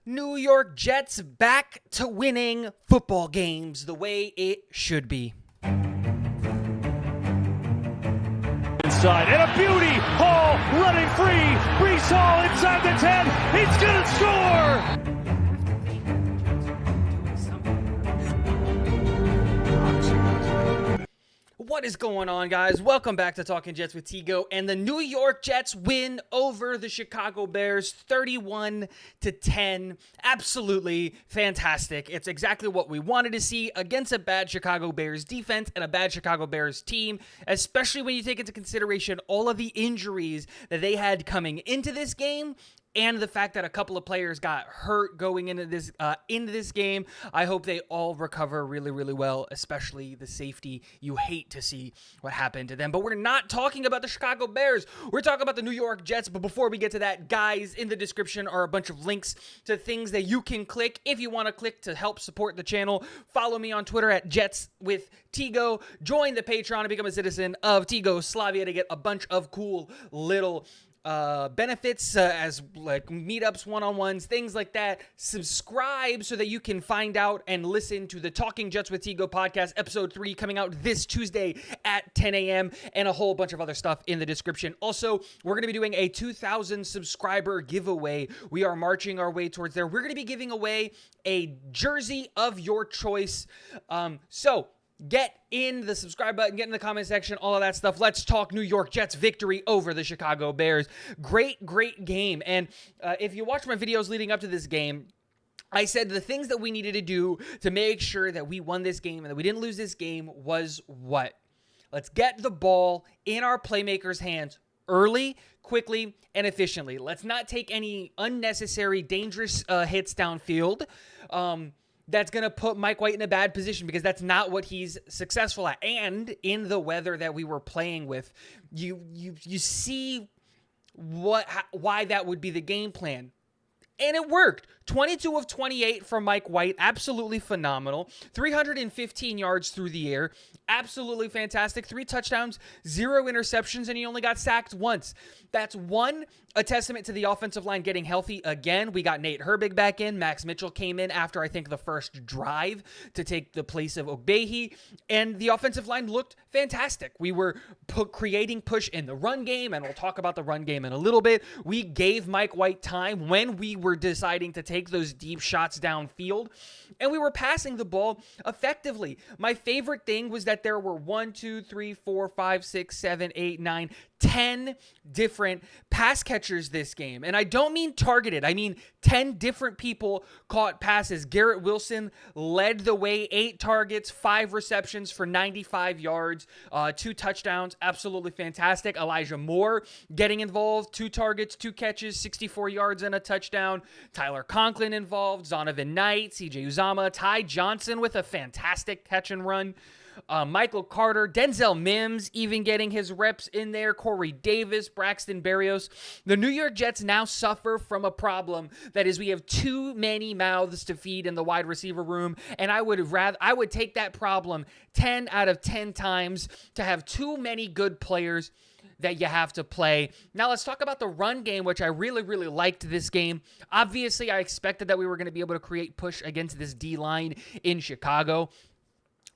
New York Jets back to winning football games the way it should be. Inside, and a beauty! Hall running free! Breece Hall inside the 10! He's gonna score! What is going on, guys? Welcome back to Talking Jets with Tigo. And the New York Jets win over the Chicago Bears 31-10. Absolutely fantastic. It's exactly what we wanted to see against a bad Chicago Bears defense and a bad Chicago Bears team, especially when you take into consideration all of the injuries that they had coming into this game. And the fact that a couple of players got hurt going into this game. I hope they all recover really, really well, especially the safety. You hate to see what happened to them. But we're not talking about the Chicago Bears. We're talking about the New York Jets. But before we get to that, guys, in the description are a bunch of links to things that you can click if you want to click to help support the channel. Follow me on Twitter at Jets with Tigo. Join the Patreon and become a citizen of Tigo Slavia to get a bunch of cool little benefits as like meetups, one-on-ones, things like that. Subscribe so that you can find out and listen to the Talking Jets with Tigo podcast, episode 3, coming out this Tuesday at 10 a.m. and a whole bunch of other stuff in the description. Also, we're going to be doing a 2,000 subscriber giveaway. We are marching our way towards there. We're going to be giving away a jersey of your choice. So get in the subscribe button, get in the comment section, all of that stuff. Let's talk New York Jets victory over the Chicago Bears. Great game. And if you watch my videos leading up to this game, I said the things that we needed to do to make sure that we won this game and that we didn't lose this game was what? Let's get the ball in our playmakers' hands early, quickly, and efficiently. Let's not take any unnecessary, dangerous hits downfield. That's going to put Mike White in a bad position because that's not what he's successful at. And in the weather that we were playing with, you see why that would be the game plan. And it worked. 22 of 28 from Mike White. Absolutely phenomenal. 315 yards through the air. Absolutely fantastic. 3 touchdowns, 0 interceptions, and he only got sacked once. That's a testament to the offensive line getting healthy again. We got Nate Herbig back in. Max Mitchell came in after, I think, the first drive to take the place of Ogbehi. And the offensive line looked fantastic. We were creating push in the run game, and we'll talk about the run game in a little bit. We gave Mike White time when we were deciding to take those deep shots downfield, and we were passing the ball effectively. My favorite thing was that there were 10 different pass catchers this game. And I don't mean targeted. I mean 10 different people caught passes. Garrett Wilson led the way, 8 targets, 5 receptions for 95 yards, 2 touchdowns. Absolutely fantastic. Elijah Moore getting involved, 2 targets, 2 catches, 64 yards and a touchdown. Tyler Conklin involved, Zonovan Knight, CJ Uzomah, Ty Johnson with a fantastic catch and run. Michael Carter, Denzel Mims even getting his reps in there, Corey Davis, Braxton Berrios. The New York Jets now suffer from a problem that is we have too many mouths to feed in the wide receiver room, and I would take that problem 10 out of 10 times to have too many good players that you have to play. Now let's talk about the run game, which I really, really liked this game. Obviously, I expected that we were going to be able to create push against this D-line in Chicago.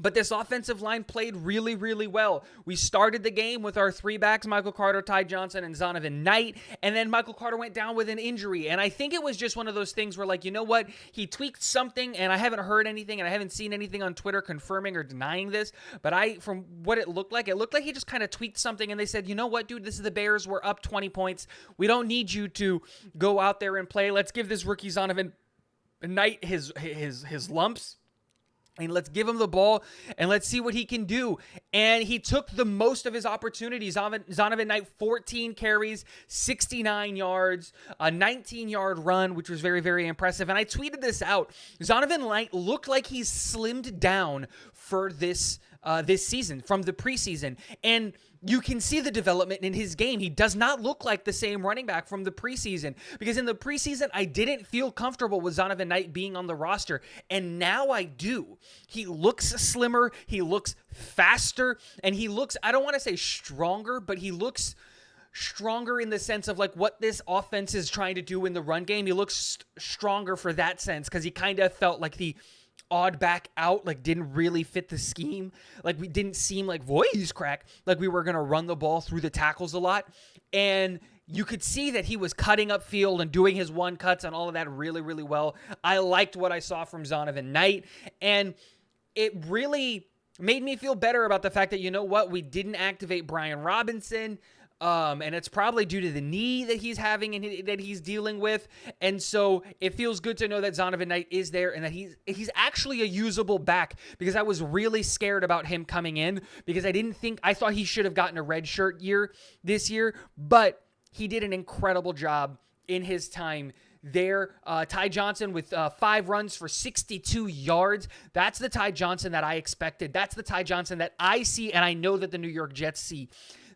But this offensive line played really, really well. We started the game with our 3 backs, Michael Carter, Ty Johnson, and Zonovan Knight. And then Michael Carter went down with an injury. And I think it was just one of those things where, like, you know what? He tweaked something, and I haven't heard anything, and I haven't seen anything on Twitter confirming or denying this. But from what it looked like he just kind of tweaked something, and they said, you know what, dude? This is the Bears. We're up 20 points. We don't need you to go out there and play. Let's give this rookie Zonovan Knight his lumps. And let's give him the ball, and let's see what he can do. And he took the most of his opportunities. Zonovan Knight, 14 carries, 69 yards, a 19-yard run, which was very, very impressive. And I tweeted this out. Zonovan Knight looked like he's slimmed down for this season, from the preseason. And you can see the development in his game. He does not look like the same running back from the preseason, because in the preseason, I didn't feel comfortable with Zonovan Knight being on the roster, and now I do. He looks slimmer, he looks faster, and he looks, I don't want to say stronger, but he looks stronger in the sense of like what this offense is trying to do in the run game. He looks stronger for that sense because he kind of felt like the odd back out, like didn't really fit the scheme. Like we didn't seem like voice crack, like we were going to run the ball through the tackles a lot. And you could see that he was cutting up field and doing his one cuts and all of that really, really well. I liked what I saw from Zonovan Knight. And it really made me feel better about the fact that, you know what, we didn't activate Brian Robinson. And it's probably due to the knee that he's having and that he's dealing with. And so it feels good to know that Zonovan Knight is there and that he's actually a usable back, because I was really scared about him coming in because I thought he should have gotten a red shirt year this year, but he did an incredible job in his time there. Ty Johnson with 5 runs for 62 yards. That's the Ty Johnson that I expected. That's the Ty Johnson that I see and I know that the New York Jets see.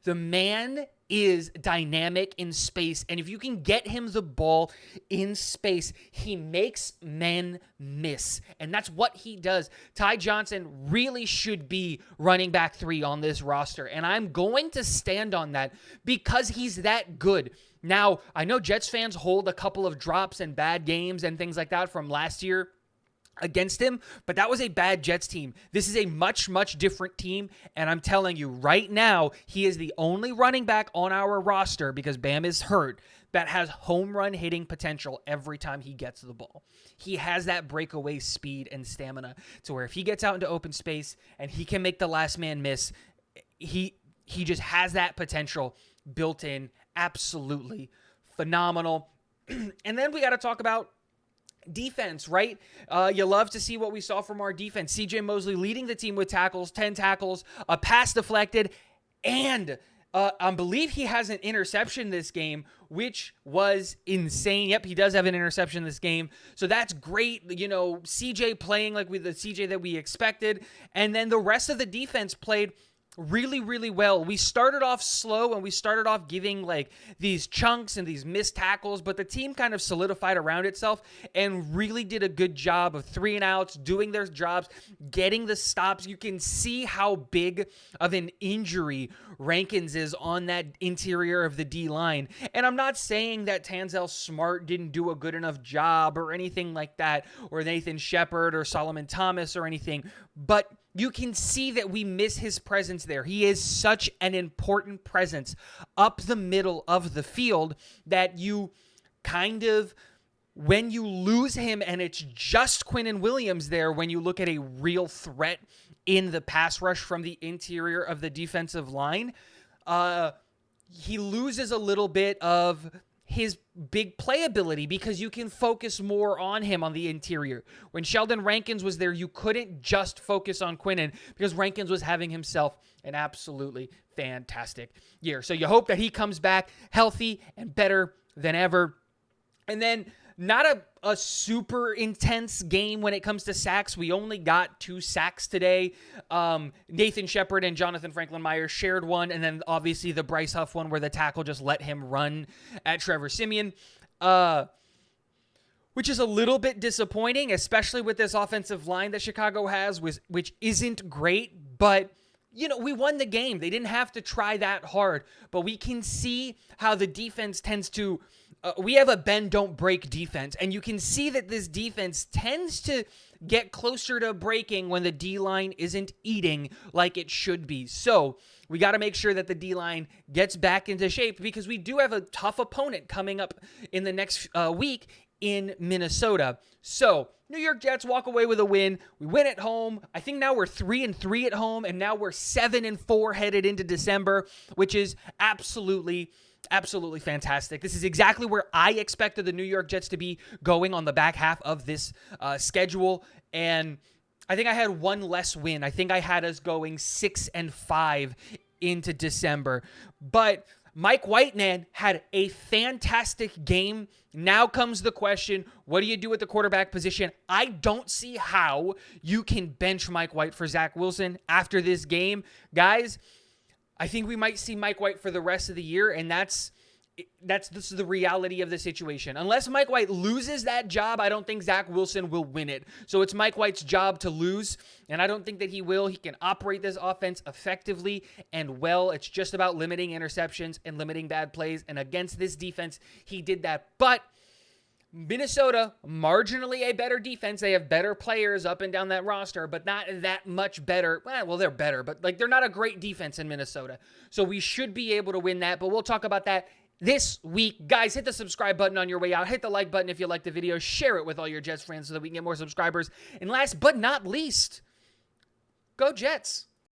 The man is dynamic in space, and if you can get him the ball in space, he makes men miss, and that's what he does. Ty Johnson really should be running back 3 on this roster, and I'm going to stand on that because he's that good. Now, I know Jets fans hold a couple of drops and bad games and things like that from last year against him, but that was a bad Jets team. This is a much, much different team, and I'm telling you right now, he is the only running back on our roster, because Bam is hurt, that has home run hitting potential every time he gets the ball. He has that breakaway speed and stamina to where if he gets out into open space and he can make the last man miss, he just has that potential built in. Absolutely phenomenal. And then we got to talk about defense, right? You love to see what we saw from our defense. CJ Mosley leading the team with tackles, 10 tackles, a pass deflected, and I believe he has an interception this game, which was insane. Yep, he does have an interception this game. So that's great. You know, CJ playing like with the CJ that we expected. And then the rest of the defense played really, really well. We started off slow and we started off giving like these chunks and these missed tackles, but the team kind of solidified around itself and really did a good job of 3 and outs, doing their jobs, getting the stops. You can see how big of an injury Rankins is on that interior of the D-line. And I'm not saying that Tanzel Smart didn't do a good enough job or anything like that, or Nathan Shepard or Solomon Thomas or anything, but you can see that we miss his presence there. He is such an important presence up the middle of the field that you kind of, when you lose him and it's just Quinnen Williams there, when you look at a real threat in the pass rush from the interior of the defensive line, he loses a little bit of his big playability because you can focus more on him on the interior. When Sheldon Rankins was there, you couldn't just focus on Quinnen because Rankins was having himself an absolutely fantastic year. So you hope that he comes back healthy and better than ever. And then not a super intense game when it comes to sacks. We only got 2 sacks today. Nathan Shepard and Jonathan Franklin-Myers shared one, and then obviously the Bryce Huff one where the tackle just let him run at Trevor Siemian, which is a little bit disappointing, especially with this offensive line that Chicago has, which isn't great, but you know, we won the game. They didn't have to try that hard, but we can see how the defense tends to we have a bend, don't break defense, and you can see that this defense tends to get closer to breaking when the D-line isn't eating like it should be. So we got to make sure that the D-line gets back into shape because we do have a tough opponent coming up in the next week in Minnesota. So New York Jets walk away with a win. We win at home. I think now we're 3-3 at home, and now we're 7-4 headed into December, which is absolutely fantastic. This is exactly where I expected the New York Jets to be going on the back half of this schedule. And I think I had one less win. I think I had us going 6-5 into December. But Mike White, man, had a fantastic game. Now comes the question, what do you do at the quarterback position? I don't see how you can bench Mike White for Zach Wilson after this game. Guys, I think we might see Mike White for the rest of the year, and that's This is the reality of the situation. Unless Mike White loses that job, I don't think Zach Wilson will win it. So it's Mike White's job to lose, and I don't think that he will. He can operate this offense effectively and well. It's just about limiting interceptions and limiting bad plays, and against this defense, he did that. But Minnesota, marginally a better defense. They have better players up and down that roster, but not that much better. Well, they're better, but they're not a great defense in Minnesota. So we should be able to win that, but we'll talk about that this week. Guys, hit the subscribe button on your way out. Hit the like button if you like the video. Share it with all your Jets friends so that we can get more subscribers. And last but not least, go Jets.